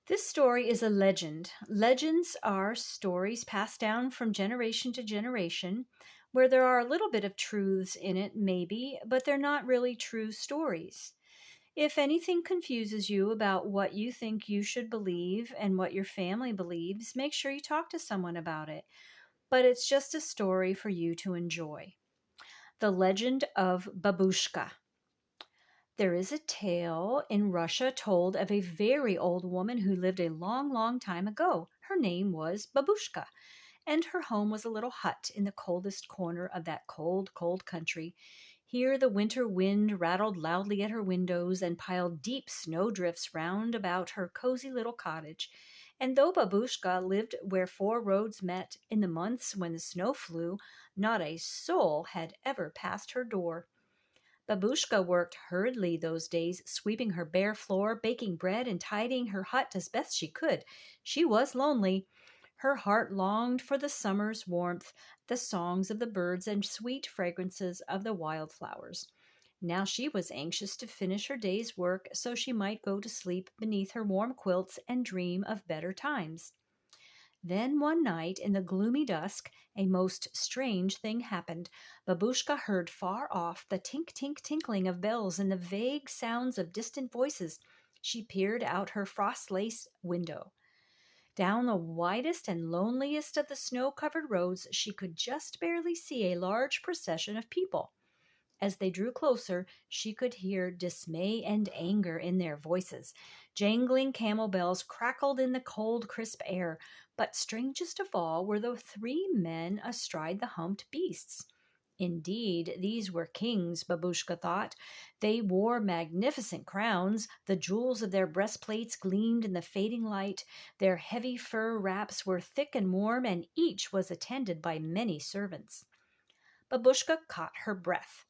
This story is a legend. Legends are stories passed down from generation to generation where there are a little bit of truths in it, maybe, but they're not really true stories. If anything confuses you about what you think you should believe and what your family believes, make sure you talk to someone about it. But it's just a story for you to enjoy. The Legend of Babushka. There is a tale in Russia told of a very old woman who lived a long, long time ago. Her name was Babushka, and her home was a little hut in the coldest corner of that cold, cold country. Here the winter wind rattled loudly at her windows and piled deep snowdrifts round about her cozy little cottage. And though Babushka lived where four roads met in the months when the snow flew, not a soul had ever passed her door. Babushka worked hurriedly those days, sweeping her bare floor, baking bread, and tidying her hut as best she could. She was lonely. Her heart longed for the summer's warmth, the songs of the birds, and sweet fragrances of the wildflowers. Now she was anxious to finish her day's work so she might go to sleep beneath her warm quilts and dream of better times. Then one night in the gloomy dusk, a most strange thing happened. Babushka heard far off the tink tink tinkling of bells and the vague sounds of distant voices. She peered out her frost lace window. Down the widest and loneliest of the snow covered roads, she could just barely see a large procession of people. As they drew closer, she could hear dismay and anger in their voices. Jangling camel bells crackled in the cold, crisp air. But strangest of all were the three men astride the humped beasts. Indeed, these were kings, Babushka thought. They wore magnificent crowns. The jewels of their breastplates gleamed in the fading light. Their heavy fur wraps were thick and warm, and each was attended by many servants. Babushka caught her breath.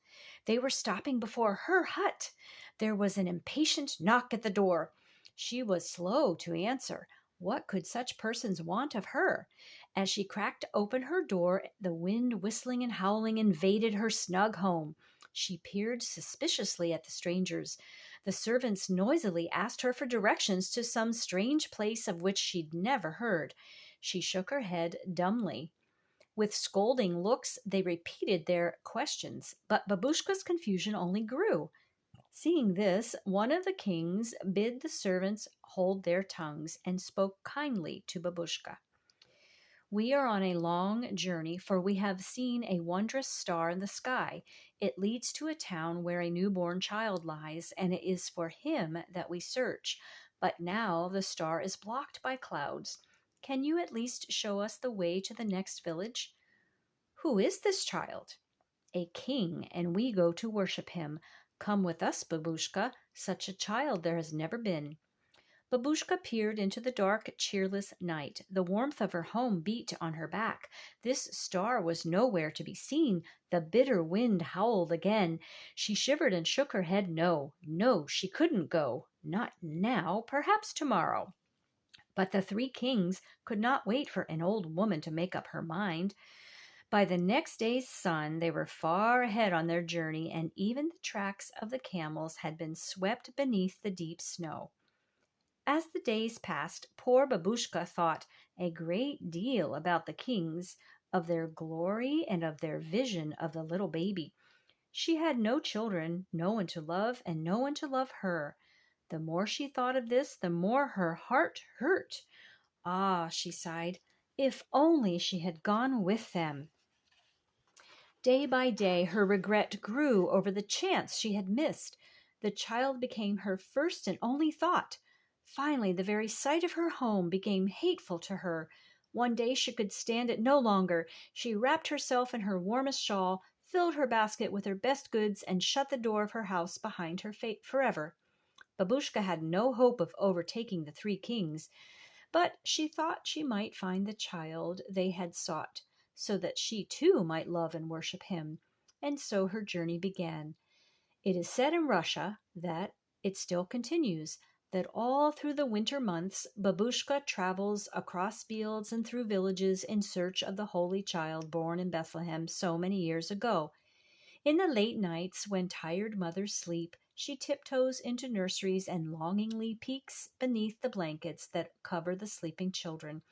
They were stopping before her hut. There was an impatient knock at the door. She was slow to answer. What could such persons want of her? As she cracked open her door, the wind whistling and howling invaded her snug home. She peered suspiciously at the strangers. The servants noisily asked her for directions to some strange place of which she'd never heard. She shook her head dumbly. With scolding looks, they repeated their questions, but Babushka's confusion only grew. Seeing this, one of the kings bid the servants hold their tongues and spoke kindly to Babushka. We are on a long journey, for we have seen a wondrous star in the sky. It leads to a town where a newborn child lies, and it is for him that we search. But now the star is blocked by clouds. Can you at least show us the way to the next village? Who is this child? A king, and we go to worship him. Come with us, Babushka. Such a child there has never been. Babushka peered into the dark, cheerless night. The warmth of her home beat on her back. This star was nowhere to be seen. The bitter wind howled again. She shivered and shook her head. No, no, she couldn't go. Not now, perhaps tomorrow. But the three kings could not wait for an old woman to make up her mind. By the next day's sun, they were far ahead on their journey, and even the tracks of the camels had been swept beneath the deep snow. As the days passed, poor Babushka thought a great deal about the kings, of their glory, and of their vision of the little baby. She had no children, no one to love, and no one to love her. The more she thought of this, the more her heart hurt. Ah, she sighed, if only she had gone with them. Day by day, her regret grew over the chance she had missed. The child became her first and only thought. Finally, the very sight of her home became hateful to her. One day she could stand it no longer. She wrapped herself in her warmest shawl, filled her basket with her best goods, and shut the door of her house behind her forever. Babushka had no hope of overtaking the three kings, but she thought she might find the child they had sought, so that she too might love and worship him. And so her journey began. It is said in Russia that it still continues, that all through the winter months Babushka travels across fields and through villages in search of the holy child born in Bethlehem so many years ago. In the late nights, when tired mothers sleep, She tiptoes into nurseries and longingly peeks beneath the blankets that cover the sleeping children.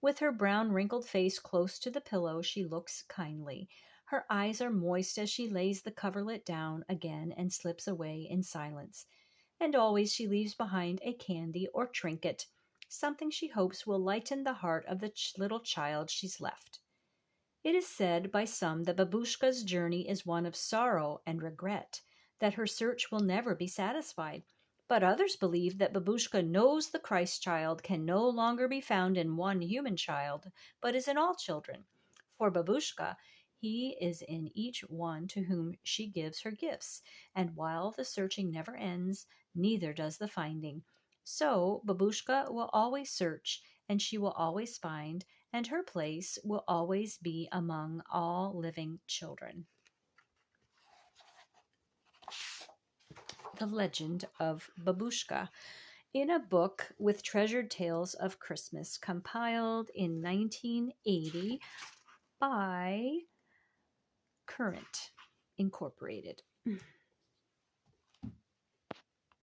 With her brown, wrinkled face close to the pillow, she looks kindly. Her eyes are moist as she lays the coverlet down again and slips away in silence. And always she leaves behind a candy or trinket, something she hopes will lighten the heart of the little child she's left. It is said by some that Babushka's journey is one of sorrow and regret, that her search will never be satisfied. But others believe that Babushka knows the Christ child can no longer be found in one human child, but is in all children. For Babushka, he is in each one to whom she gives her gifts, and while the searching never ends, neither does the finding. So Babushka will always search, and she will always find, and her place will always be among all living children. The Legend of Babushka, in a book with treasured tales of Christmas, compiled in 1980 by Current Incorporated.